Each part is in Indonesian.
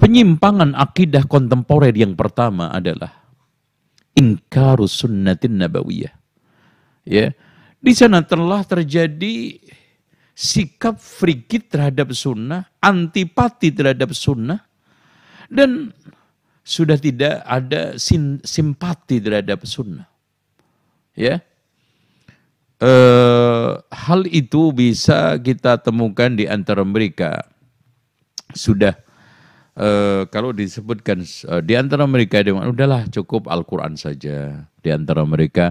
Penyimpangan akidah kontemporer yang pertama adalah ingkarus sunnatin nabawiyah. Ya, di sana telah terjadi sikap frigid terhadap sunnah, antipati terhadap sunnah, dan sudah tidak ada simpati terhadap sunnah. Ya, hal itu bisa kita temukan di antara mereka. Sudah kalau disebutkan di antara mereka, udahlah cukup Al-Quran saja. Di antara mereka,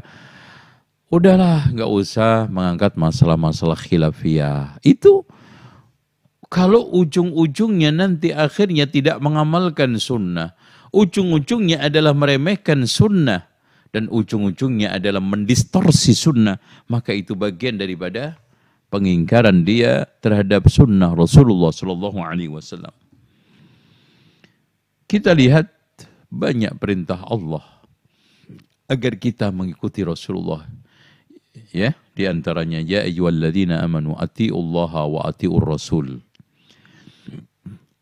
udahlah nggak usah mengangkat masalah-masalah khilafiyah. Itu kalau ujung-ujungnya nanti akhirnya tidak mengamalkan sunnah, ujung-ujungnya adalah meremehkan sunnah, dan ujung-ujungnya adalah mendistorsi sunnah, maka itu bagian daripada pengingkaran dia terhadap sunnah Rasulullah Sallallahu Alaihi Wasallam. Kita lihat banyak perintah Allah agar kita mengikuti Rasulullah. Ya, di antaranya ya ayyuhalladzina amanu atiullaha wa atiur rasul.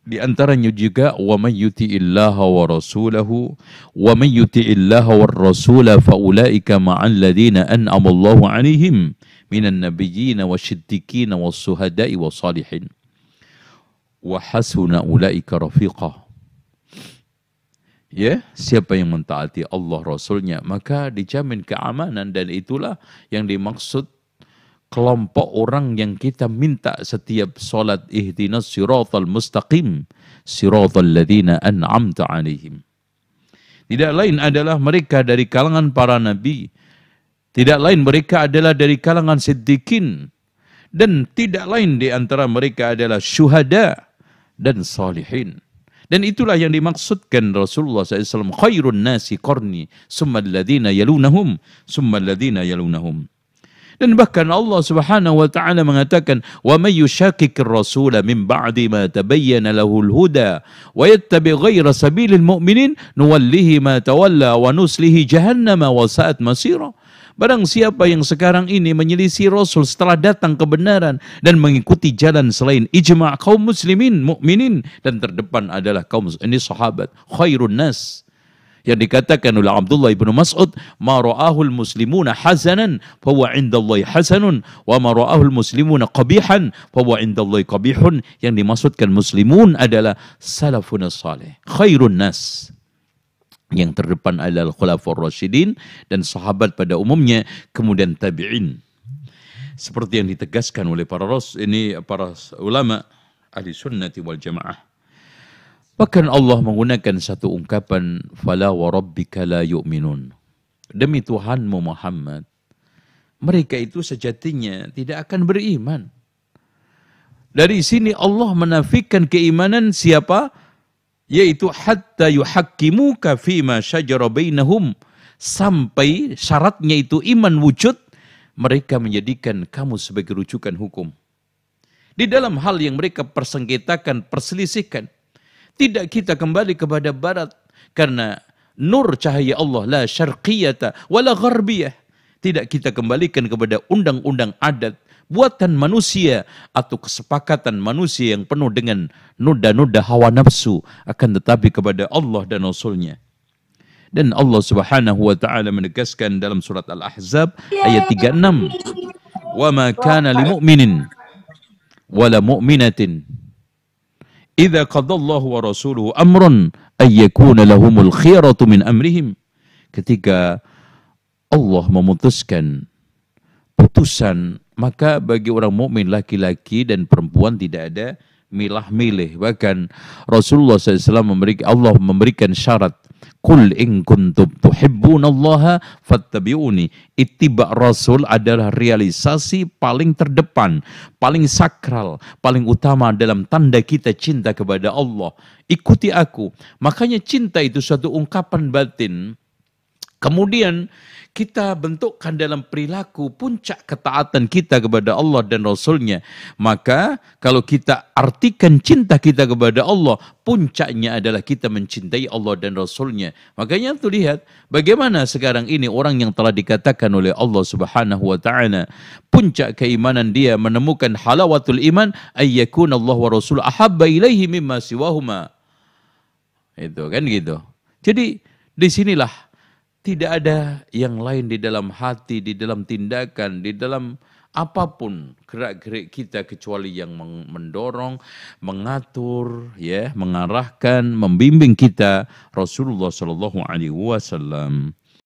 Di antaranya juga wa may yuti'illaha wa rasulahu wa may yuti'illaha war rasula faulaika ma'al ladzina an'ama Allahu 'alaihim minan nabiyyin wasyiddiqin was-suhada'i was-salihin wa hasuna ulaika rafiqa. Ya, siapa yang mentaati Allah Rasulnya maka dijamin keamanan, dan itulah yang dimaksud kelompok orang yang kita minta setiap solat, ihdinas siratal mustaqim siratal ladzina an'amta alaihim. Tidak lain adalah mereka dari kalangan para nabi, tidak lain mereka adalah dari kalangan siddiqin, dan tidak lain di antara mereka adalah syuhada dan salihin. Dan itulah yang dimaksudkan Rasulullah SAW, khairun nasi qarni summa alladhina yalunahum summa alladhina yalunahum. Dan bahkan Allah Subhanahu wa taala mengatakan, "Wa may yushaqiqir rasula min ba'di ma tabayyana lahul huda wa yattabi' ghayra sabilil mu'minin nuwallihi ma tawalla wa nuslihi jahannama wa sa'at masira." Barang siapa yang sekarang ini menyelisih Rasul setelah datang kebenaran dan mengikuti jalan selain ijma' kaum muslimin, mukminin, dan terdepan adalah kaum ini sahabat khairun nas. Yang dikatakan oleh Abdullah ibnu Mas'ud, ma ra'ahul muslimuna hasanan fahuwa indallahi hasanun wa ma ra'ahul muslimuna qabihan fahuwa indallahi qabihun. Yang dimaksudkan muslimun adalah salafun salih, khairun nas. Yang terdepan adalah khulafaur rasyidin dan sahabat pada umumnya, kemudian tabi'in. Seperti yang ditegaskan oleh para ulama ahli sunnati wal jamaah. Bahkan Allah menggunakan satu ungkapan, fala wa rabbika la yu'minun. Demi Tuhanmu Muhammad, mereka itu sejatinya tidak akan beriman. Dari sini Allah menafikan keimanan siapa? Yaitu hatta yuhakkimuka fima syajara bainahum, sampai syaratnya itu iman wujud, mereka menjadikan kamu sebagai rujukan hukum di dalam hal yang mereka persengketakan, perselisihkan. Tidak kita kembali kepada barat, karena nur cahaya Allah la syarqiyata wala gharbiyah. Tidak kita kembalikan kepada undang-undang adat buatan manusia atau kesepakatan manusia yang penuh dengan noda-noda hawa nafsu, akan tetapi kepada Allah dan Rasulnya. Dan Allah Subhanahu wa taala menegaskan dalam surat Al-Ahzab ayat 36, "Wa ma kana lil mu'minin wala mu'minatin idza qadallahu wa rasuluhu amran ay yakuna lahumul khiyaratu min amrihim." Ketika Allah memutuskan putusan, maka bagi orang mukmin laki-laki dan perempuan tidak ada milah-milih. Bahkan Rasulullah SAW Allah memberikan syarat, "Qul in kuntum tuhibbunallaha fattabi'uni." Ittiba' Rasul adalah realisasi paling terdepan, paling sakral, paling utama dalam tanda kita cinta kepada Allah. Ikuti aku. Makanya cinta itu suatu ungkapan batin. Kemudian kita bentukkan dalam perilaku puncak ketaatan kita kepada Allah dan Rasulnya. Maka kalau kita artikan cinta kita kepada Allah, puncaknya adalah kita mencintai Allah dan Rasulnya. Makanya tuh lihat bagaimana sekarang ini orang yang telah dikatakan oleh Allah Subhanahu wa taala puncak keimanan dia menemukan halawatul iman ayyakun Allah wa rasul ahabba ilaihi mimma siwahuma. Itu kan gitu. Jadi disinilah tidak ada yang lain di dalam hati, di dalam tindakan, di dalam apapun gerak-gerik kita kecuali yang mendorong, mengatur, ya, mengarahkan, membimbing kita Rasulullah Shallallahu Alaihi Wasallam.